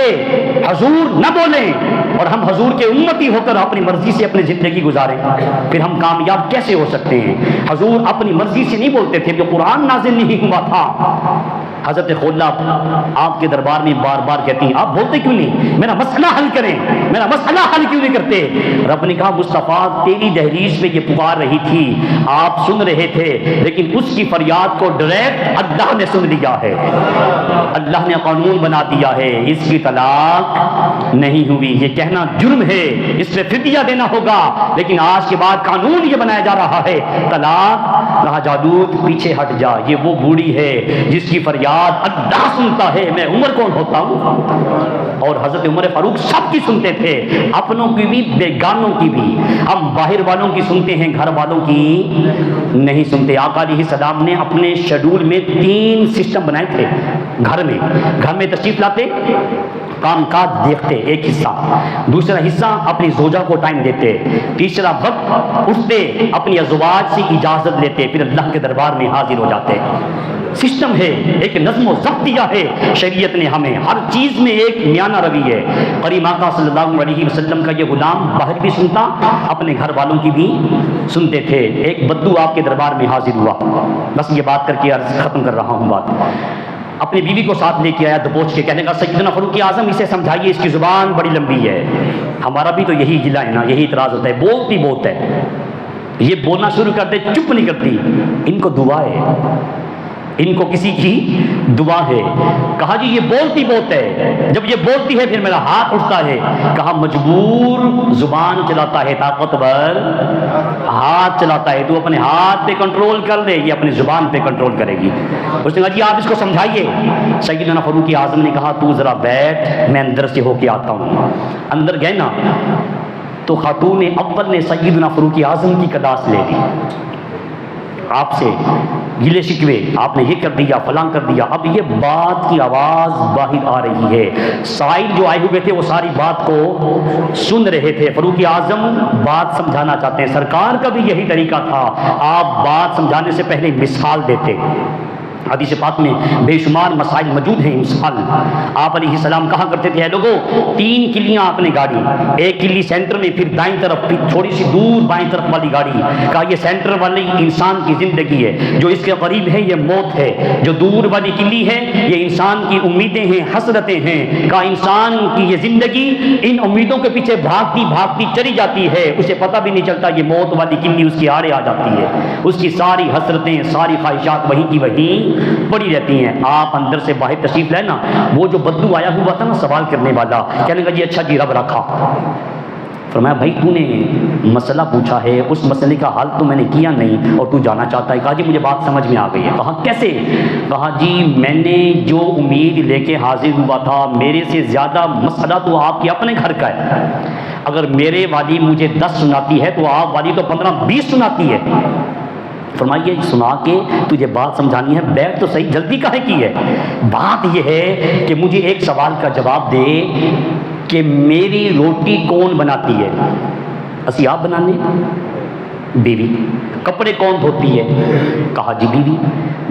حضور نہ بولیں اور ہم حضور کے امتی ہو کر اپنی مرضی سے اپنی زندگی گزاریں، پھر ہم کامیاب کیسے ہو سکتے ہیں؟ حضور اپنی مرضی سے نہیں بولتے تھے، جو قرآن نازل نہیں ہوا تھا حضرت خولہ آپ کے دربار میں بار بار کہتی ہیں آپ بولتے کیوں نہیں، میرا مسئلہ حل کریں، میرا مسئلہ حل کیوں نہیں کرتے؟ رب نے کہا مصطفیٰ تیری دہلیز پہ یہ پکار رہی تھی، آپ سن رہے تھے، لیکن اس کی فریاد کو ڈائریکٹ اللہ نے سن لیا ہے، اللہ نے قانون بنا دیا ہے، اس کی طلاق نہیں ہوئی، یہ کہنا جرم ہے، اس پہ فدیہ دینا ہوگا، لیکن آج کے بعد قانون یہ بنایا جا رہا ہے طلاق۔ کہا جالوت پیچھے ہٹ جا، یہ وہ بوڑھی ہے جس کی فریاد اللہ سنتا ہے، میں عمر کون ہوتا ہوں؟ اور حضرت عمر فاروق سب کی سنتے تھے، اپنوں کی بھی بیگانوں کی بھی، ہم باہر والوں کی سنتے ہیں، گھر والوں کی نہیں سنتے۔ آقا علیہ السلام نے اپنے شیڈول میں 3 سسٹم بنائے تھے، گھر میں تشریف لاتے، کام کاج دیکھتے ایک حصہ، دوسرا حصہ اپنی زوجہ کو ٹائم دیتے، تیسرا وقت اٹھتے اپنی ازواج سے اجازت لیتے، پھر اللہ کے دربار میں حاضر ہو جاتے۔ سسٹم ہے، ایک نظم و ضبط دیا ہے شریعت نے ہمیں، ہر چیز میں ایک میانہ روی ہے۔ کریم آقا صلی اللہ علیہ وسلم کا یہ غلام باہر بھی سنتا، اپنے گھر والوں کی بھی سنتے تھے۔ ایک بدو آپ کے دربار میں حاضر ہوا، بس یہ بات کر کے عرض ختم کر رہا ہوں بات، اپنی بیوی کو ساتھ لے کے آیا دبوچ کے، کہنے کا سیدنا فاروق اعظم اسے سمجھائیے، اس کی زبان بڑی لمبی ہے۔ ہمارا بھی تو یہی ضلع ہے نا، یہی اعتراض ہوتا ہے، بولتی بہت ہے، یہ بولنا شروع کرتے چپ نہیں کرتی، ان کو دعا ہے، ان کو کسی کی دعا ہے۔ کہا جی یہ بولتی بہت ہے، جب یہ بولتی ہے پھر میرا ہاتھ اٹھتا ہے۔ کہا مجبور زبان چلاتا ہے، طاقتور ہاتھ چلاتا ہے، تو اپنے ہاتھ پہ کنٹرول کر لے، یہ اپنی زبان پہ کنٹرول کرے گی۔ اس نے کہا جی آپ اس کو سمجھائیے۔ سیدنا فاروق اعظم نے کہا تو ذرا بیٹھ، میں اندر سے ہو کے آتا ہوں۔ اندر گئے نا تو خاتون اول نے سیدنا فاروق اعظم کی قداس لے لی، آپ سے گلے شکوے، آپ نے یہ کر دیا، فلاں کر دیا۔ اب یہ بات کی آواز باہر آ رہی ہے، سائل جو آئے ہوئے تھے وہ ساری بات کو سن رہے تھے۔ فاروق اعظم بات سمجھانا چاہتے ہیں، سرکار کا بھی یہی طریقہ تھا، آپ بات سمجھانے سے پہلے مثال دیتے۔ حدیث پاک میں بے شمار مسائل موجود ہیں، مثال آپ علیہ السلام کہا کرتے تھے، اے لوگوں 3 کلیاں اپنے گاڑی، ایک کلی سینٹر میں، پھر دائیں طرف، پھر تھوڑی سی دور بائیں طرف والی گاڑی۔ کہا یہ سینٹر والی انسان کی زندگی ہے، جو اس کے قریب ہے یہ موت ہے، جو دور والی کلی ہے یہ انسان کی امیدیں ہیں، حسرتیں ہیں۔ کہا انسان کی یہ زندگی ان امیدوں کے پیچھے بھاگتی بھاگتی چلی جاتی ہے، اسے پتہ بھی نہیں چلتا، یہ موت والی کلی اس کی آڑے آ جاتی ہے، اس کی ساری حسرتیں، ساری خواہشات وہیں کی وہیں پڑی رہتی ہیں۔ آپ اندر سے باہر تشریف لائے نا، وہ جو بدو آیا ہوا تھا نا سوال کرنے والا، کہنے لگا جی اچھا جی رب رکھا۔ فرمایا بھائی تو نے مسئلہ پوچھا ہے، اس مسئلے کا حل تو میں نے کیا نہیں اور تو جانا چاہتا ہے۔ کہا جی مجھے بات سمجھ میں آ گئی ہے۔ کہا کیسے؟ کہا جی میں نے جو امید لے کے حاضر ہوا تھا، میرے سے زیادہ مسئلہ تو آپ کے اپنے گھر کا ہے۔ اگر میرے والی مجھے 10 سناتی ہے تو آپ والی تو 15-20 سناتی ہے۔ فرمائیے سنا کے تجھے بات سمجھانی ہے، بیٹھ تو صحیح، جلدی کاہے کی ہے؟ بات یہ ہے کہ مجھے ایک سوال کا جواب دے کہ میری روٹی کون بناتی ہے؟ اسی آپ بنانے؟ بیوی۔ کپڑے کون دھوتی ہے؟ کہا جی بیوی۔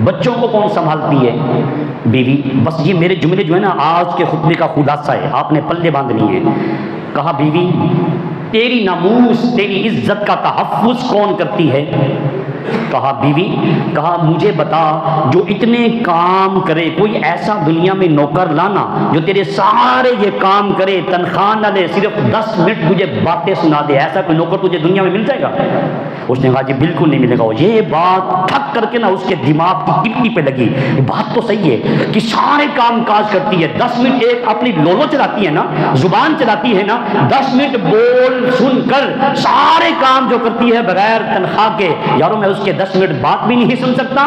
بچوں کو کون سنبھالتی ہے؟ بیوی۔ بس یہ میرے جملے جو ہے نا آج کے خطبے کا خلاصہ ہے، آپ نے پلے باندھنی ہے۔ کہا بیوی۔ تیری ناموس، تیری عزت کا تحفظ کون کرتی ہے؟ کہا بیوی۔ کہا مجھے بتا جو اتنے کام کرے، کوئی ایسا دنیا میں نوکر لانا جو تیرے سارے یہ کام کرے، تنخواہ نہ لے، صرف 10 منٹ تجھے باتیں سنا دے، ایسا کوئی نوکر تجھے دنیا میں مل جائے گا؟ اس نے کہا جی بالکل نہیں ملے گا۔ یہ بات تھک کر کے نا اس کے دماغ کی کڈنی پہ لگی، یہ بات تو صحیح ہے کہ سارے کام کاج کرتی ہے، 10 منٹ ایک اپنی لولو چلاتی ہے نا، زبان چلاتی ہے نا، 10 منٹ بول سن کر سارے کام جو کرتی ہے بغیر تنخواہ کے، یارو میں اس کے 10 منٹ بات بھی نہیں سن سکتا۔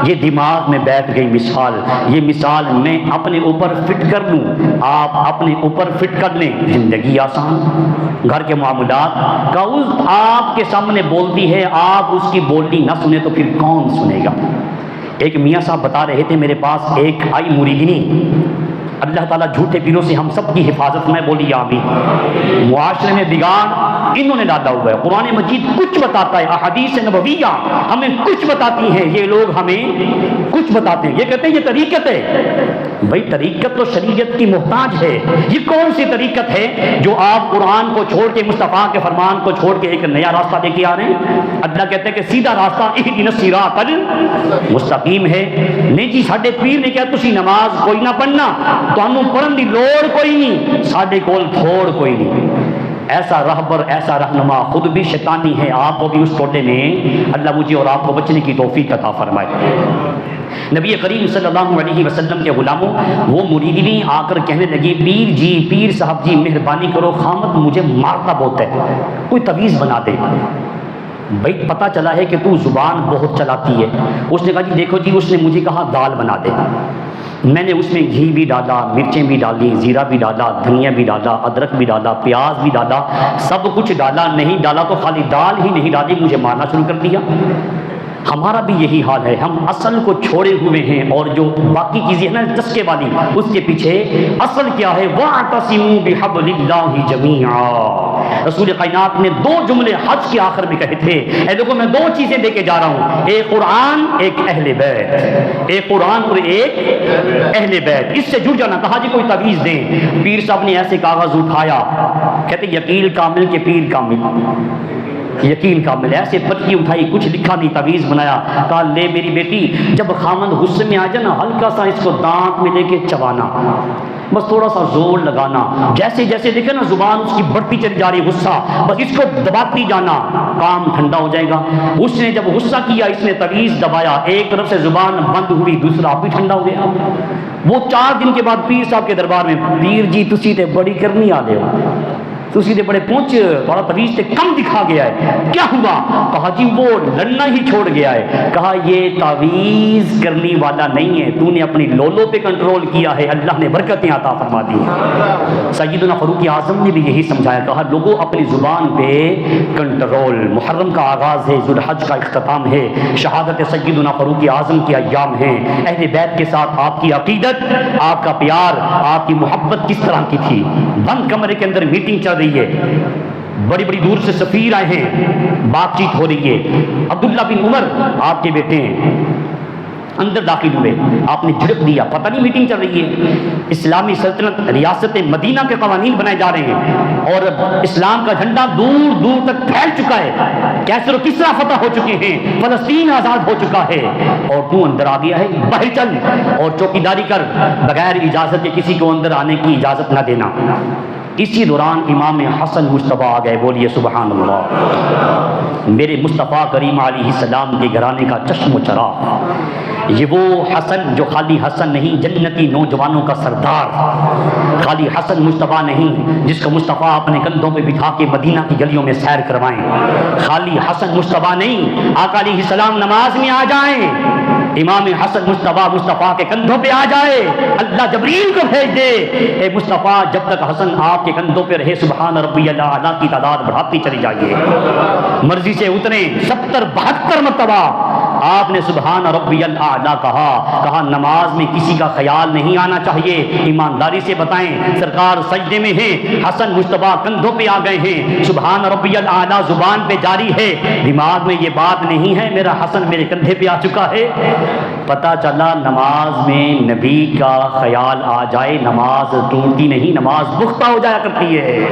یہ دماغ میں بیٹھ گئی مثال، یہ مثال میں اپنے اوپر فٹ کر لوں، آپ اپنے اوپر فٹ کر لیں، زندگی آسان۔ گھر کے معاملات کا آپ کے سامنے بولتی ہے، آپ اس کی بولنی نہ سنیں تو پھر کون سنے گا؟ ایک میاں صاحب بتا رہے تھے، میرے پاس ایک آئی مریدنی، اللہ تعالیٰ جھوٹے پیروں سے ہم سب کی حفاظت میں، بولی آمین۔ معاشرے میں بگاڑ انہوں نے ڈالا ہوا ہے۔ قرآن مجید کچھ بتاتا ہے، احادیث نبویہ ہمیں کچھ بتاتی ہیں، یہ لوگ ہمیں کچھ بتاتے ہیں، یہ کہتے ہیں یہ طریقت ہے۔ بھائی طریقت تو شریعت کی محتاج ہے، یہ کون سی طریقت ہے جو آپ قرآن کو چھوڑ کے، مصطفیٰ کے فرمان کو چھوڑ کے ایک نیا راستہ لے کے آ رہے ہیں؟ اللہ کہتے ہیں کہ سیدھا راستہ اہدنا الصراط المستقیم ہے۔ نہیں جی ساڈے پیر نے کہا تسی نماز کوئی نہ پڑھنا، تانوں پڑھن دی لوڑ کوئی نہیں، ساڈے کول تھوڑ کوئی نہیں۔ ایسا رہبر، ایسا رہنما خود بھی شیطانی ہے، آپ کو بھی اس ٹوٹے میں اللہ مجھے اور آپ کو بچنے کی توفیق عطا فرمائے۔ نبی کریم صلی اللہ علیہ وسلم کے غلاموں، وہ مریدین آ کر کہنے لگی پیر جی، پیر صاحب جی مہربانی کرو، خامد مجھے مارتا بہت ہے، کوئی تعویذ بنا دے۔ بھائی پتہ چلا ہے کہ تو زبان بہت چلاتی ہے۔ اس نے کہا جی دیکھو جی، اس نے مجھے کہا دال بنا دے، میں نے اس میں گھی بھی ڈالا، مرچیں بھی ڈالی، زیرہ بھی ڈالا، دھنیا بھی ڈالا، ادرک بھی ڈالا، پیاز بھی ڈالا، سب کچھ ڈالا، نہیں ڈالا تو خالی دال ہی نہیں ڈالی، مجھے مارنا شروع کر دیا۔ ہمارا بھی یہی حال ہے، ہم اصل کو چھوڑے ہوئے ہیں اور جو باقی چیزیں ہیں نا چسکے والی، اس کے پیچھے اصل کیا ہے؟ وَاعْتَصِمُوا بِحَبْلِ اللَّهِ جَمِيعًا۔ رسول کائنات نے دو جملے حج کے آخر میں کہے تھے، اے لوگوں میں دو چیزیں دے کے جا رہا ہوں، ایک قرآن، ایک اہل بیت، ایک قرآن اور ایک اہل بیت، اس سے جڑ جانا۔ کہا جی کوئی تعویذ دیں۔ پیر صاحب نے ایسے کاغذ اٹھایا، کہتے یقین کامل کے پیر کامل، یقین کامل، ایسے پٹی اٹھائی، کچھ لکھا نہیں، تعویذ بنایا، کہا لے میری بیٹی، جب خامند غصے میں آ جائے نا، ہلکا سا اس کو دانت میں لے کے چبانا، بس تھوڑا سا زور لگانا، جیسے جیسے دیکھے نا زبان اس کی بڑھتی چلی جا رہی غصہ، بس اس کو دباتی جانا، کام ٹھنڈا ہو جائے گا۔ اس نے جب غصہ کیا، اس نے تعویذ دبایا، ایک طرف سے زبان بند ہوئی، دوسرا آپ بھی ٹھنڈا ہو گیا۔ وہ 4 دن کے بعد پیر صاحب کے دربار میں، پیر جی تسی تے بڑی کرنی آ دے ہو، تسی تے بڑے پہنچ، تھوڑا تعویذ تے کم دکھا گیا ہے، کیا ہوا؟ کہا جی وہ لڑنا ہی چھوڑ گیا ہے۔ کہا یہ تعویذ کرنے والا نہیں ہے، تو نے اپنی لولو پہ کنٹرول کیا ہے، اللہ نے برکتیں عطا فرما دی۔ سیدنا فاروق اعظم نے بھی یہی سمجھایا، کہا لوگوں اپنی زبان پہ کنٹرول۔ محرم کا آغاز ہے، ذوالحج کا اختتام ہے، شہادت سیدنا فاروق اعظم کے ایام ہیں۔ اہل بیت کے ساتھ آپ کی عقیدت، آپ کا پیار، آپ کی محبت کس طرح کی تھی؟ بند کمرے کے اندر میٹنگ چل رہی ہے، بڑی بڑی دور سے سفیر آئے ہیں، بات چیت ہو رہی ہے، عبداللہ بن عمر آپ کے بیٹے ہیں، اندر داخل ہوئے، آپ نے جھڑک دیا، پتہ نہیں میٹنگ چل رہی ہے، اسلامی سلطنت ریاست مدینہ کے قوانین بنائے جا رہے ہیں اور اسلام کا جھنڈا دور دور تک پھیل چکا ہے، کیسر و کسرا فتح ہو چکے ہیں، فلسطین آزاد ہو چکا ہے، اور تو اندر آ گیا ہے، باہر چل اور چوکیداری کر، بغیر اجازت کے کسی کو اندر آنے کی اجازت نہ دینا۔ اسی دوران امام حسن مصطفیٰ آ گئے، بولیے سبحان اللہ۔ میرے مصطفیٰ کریم علیہ السلام کے گھرانے کا چشم و چراغ، یہ وہ حسن جو خالی حسن نہیں، جنتی نوجوانوں کا سردار، خالی حسن مصطفیٰ نہیں جس کو مصطفیٰ اپنے کندھوں پہ بٹھا کے مدینہ کی گلیوں میں سیر کروائیں، خالی حسن مصطفیٰ نہیں، آقا علیہ السلام نماز میں آ جائیں، امام حسن مصطفیٰ کے کندھوں پہ آ جائے، اللہ جبریل کو بھیج دے، اے مصطفیٰ جب تک حسن آپ کے کندھوں پہ رہے سبحان ربی الاعلیٰ کی تعداد بڑھاتی چلی جائیے، مرضی سے اتنے 70-72 مرتبہ آپ نے سبحان ربی الاعلیٰ کہا نماز میں کسی کا خیال نہیں آنا چاہیے، ایمانداری سے بتائیں، سرکار سجدے میں ہیں، حسن مصطفیٰ کندھوں پہ آ گئے ہیں، سبحان ربی الاعلیٰ زبان پہ جاری ہے، دماغ میں یہ بات نہیں ہے میرا حسن میرے کندھے پہ آ چکا ہے، پتہ چلا نماز میں نبی کا خیال آ جائے نماز ٹوٹتی نہیں، نماز پختہ ہو جایا کرتی ہے۔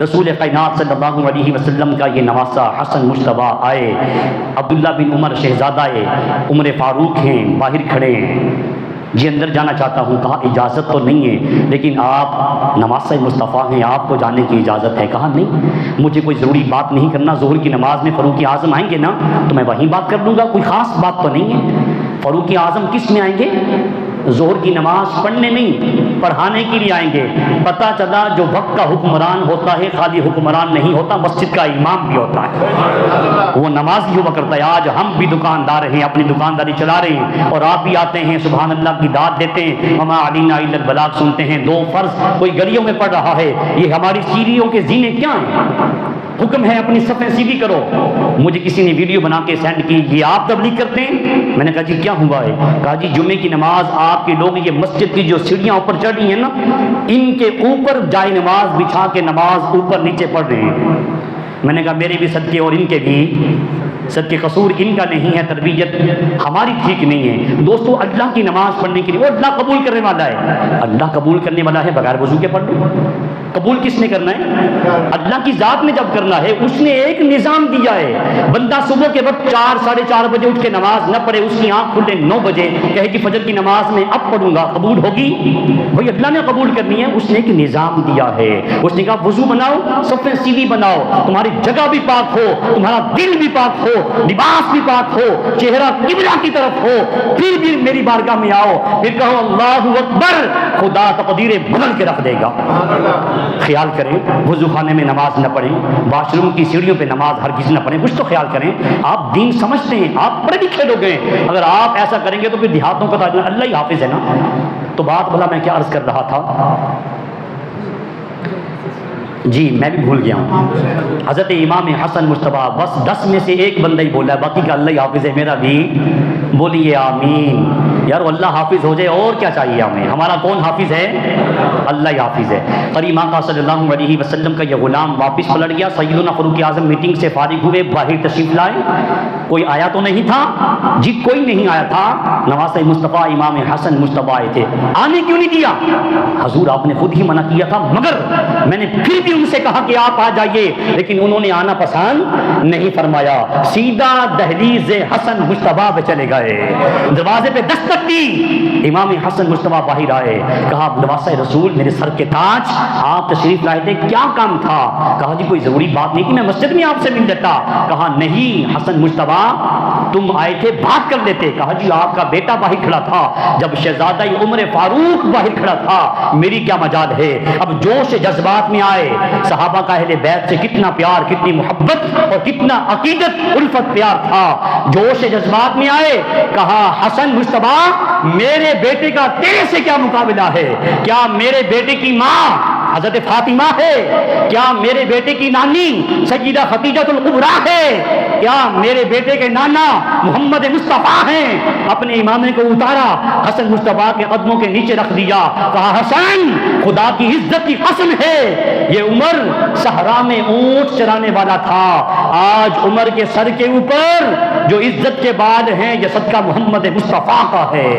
رسول کائنات صلی اللہ علیہ وسلم کا یہ نواسہ حسن مصطفیٰ آئے، عبداللہ بن عمر شہزادہ عمر فاروق ہیں، باہر کھڑے ہیں، جی اندر جانا چاہتا ہوں، کہا اجازت تو نہیں ہے لیکن آپ نماز مصطفیٰ ہیں، آپ کو جانے کی اجازت ہے، کہا نہیں مجھے کوئی ضروری بات نہیں کرنا، ظہر کی نماز میں فاروق اعظم آئیں گے نا تو میں وہیں بات کر لوں گا، کوئی خاص بات تو نہیں ہے۔ فاروق اعظم کس میں آئیں گے؟ ظہر کی نماز پڑھنے نہیں، پڑھانے کے لیے آئیں گے۔ پتہ چلا جو وقت کا حکمران ہوتا ہے خالی حکمران نہیں ہوتا، مسجد کا امام بھی ہوتا ہے، وہ نماز ہی ہوا کرتا ہے۔ آج ہم بھی دکاندار ہیں، اپنی دکانداری چلا رہے ہیں اور آپ بھی آتے ہیں سبحان اللہ کی داد دیتے ہیں، وما علینا الا البلاغ سنتے ہیں، 2 فرض کوئی گلیوں میں پڑھ رہا ہے، یہ ہماری سیڑھیوں کے زینے کیا ہیں؟ حکم ہے اپنی صفیں سیدھی کرو، مجھے کسی نے ویڈیو بنا کے سینڈ کی، یہ آپ تبلیغ کرتے ہیں؟ میں نے کہا جی کیا ہوا ہے؟ کہا جی جمعے کی نماز آپ کے لوگ یہ مسجد کی جو سیڑھیاں اوپر چڑھ رہی ہیں نا، ان کے اوپر جائے نماز بچھا کے نماز اوپر نیچے پڑھ رہے ہیں۔ میں نے کہا میرے بھی صدقے اور ان کے بھی صدقے، قصور ان کا نہیں ہے، تربیت ہماری ٹھیک نہیں ہے۔ دوستو اللہ کی نماز پڑھنے کے لیے وہ اللہ قبول کرنے والا ہے، اللہ قبول کرنے والا ہے بغیر وضو کے پڑھ لیں۔ قبول کس نے کرنا ہے؟ اللہ کی ذات نے جب کرنا ہے، اس نے ایک نظام دیا ہے۔ بندہ صبح کے وقت 4 ساڑھے 4 بجے اٹھ کے نماز نہ پڑھے، اس کی آنکھ کھلے 9 بجے، کہے کہ فجر کی نماز میں اب پڑھوں گا، قبول ہوگی؟ بھائی اللہ نے قبول کرنی ہے، اس نے ایک نظام دیا ہے۔ اس نے کہا وضو بناؤ، صفیں سیدھی بناؤ، تمہاری جگہ بھی پاک ہو، تمہارا دل بھی پاک ہو، لباس بھی پاک ہو، چہرہ قبلہ کی طرف ہو، پھر بھی میری بارگاہ میں آؤ، پھر کہو اللہ اکبر، خدا تقدیریں بدل کے رکھ دے گا۔ خیال کریں، وضو خانے میں نماز نہ پڑھیں، واش روم کی سیڑھیوں پہ نماز ہرگز نہ پڑھیں، کچھ تو خیال کریں۔ آپ دین سمجھتے ہیں، آپ پڑھے لکھے لوگ ہیں، اگر آپ ایسا کریں گے تو پھر دیہاتوں کا تو اللہ ہی حافظ ہے نا۔ تو بات بھلا میں کیا عرض کر رہا تھا؟ جی میں بھی بھول گیا ہوں۔ حضرت امام حسن مجتبیٰ، بس 10 میں سے ایک بندہ ہی بولا ہے، باقی کا اللہ ہی حافظ ہے، میرا بھی بولیے آمین۔ یار اللہ حافظ ہو جائے اور کیا چاہیے ہمیں، ہمارا کون حافظ ہے؟ اللہ ہی حافظ ہے۔ قریب آقا صلی اللہ علیہ وسلم کا یہ غلام واپس پلٹ گیا، سیدنا فاروق اعظم میٹنگ سے فارغ ہوئے، باہر تشریف لائے، کوئی آیا تو نہیں تھا؟ جی کوئی نہیں آیا تھا، نواسہ مصطفیٰ امام حسن مجتبیٰ آئے تھے۔ آنے کیوں نہیں دیا؟ حضور آپ نے خود ہی منع کیا تھا، مگر میں نے پھر بھی ان سے کہا کہ آپ آ جائیے، لیکن انہوں نے آنا پسند نہیں فرمایا، سیدھا دہلیز حسن مجتبیٰ پہ چلے گئے، دروازے پہ دستک دی، امام حسن مجتبیٰ باہر آئے، کہا نواسہ رسول میرے سر کے تاج، آپ تشریف لائے تھے، کیا کام تھا؟ کہا جی کوئی ضروری بات نہیں تھی، میں مسجد میں آپ سے مل لیتا۔ کہا نہیں حسن مجتبیٰ تم آئے تھے بات کر لیتے۔ کہا جی آپ کا بیٹا باہر کھڑا تھا، جب شہزادہ عمر فاروق باہر کھڑا تھا، میری کیا مجال ہے؟ اب جوش جذبات میں آئے، صحابہ کا اہل بیت سے کتنا پیار، کتنی محبت اور کتنا عقیدت الفت پیار تھا، جوش جذبات میں آئے، کہا حسن مجتبیٰ میرے بیٹے کا تیرے سے کیا مقابلہ ہے؟ کیا میرے بیٹے کی ماں حضرت فاطمہ ہے؟ کیا میرے بیٹے کی نانی سیدہ خدیجہ الکبریٰ ہے؟ کیا میرے بیٹے کے نانا محمد مصطفیٰ ہیں؟ اپنے امامے کو اتارا، حسن مجتبیٰ کے قدموں کے نیچے رکھ دیا، کہا حسن خدا کی عزت کی قسم ہے، یہ عمر صحرا میں اونٹ چرانے والا تھا، آج عمر کے سر کے اوپر جو عزت کے بال ہیں یہ صدقہ محمد مصطفیٰ کا ہے۔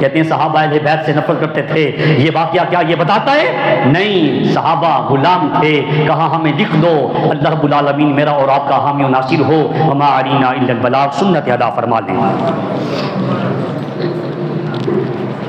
کہتے ہیں صحابہ اہل بیت سے نفرت کرتے تھے، یہ واقعہ کیا یہ بتاتا ہے؟ نہیں، صحابہ غلام تھے، کہا ہمیں لکھ دو، اللہ رب العالمین میرا اور آپ کا حامی و ناصر ہو، وما علینا الا البلاغ، سنت ادا فرما لیں۔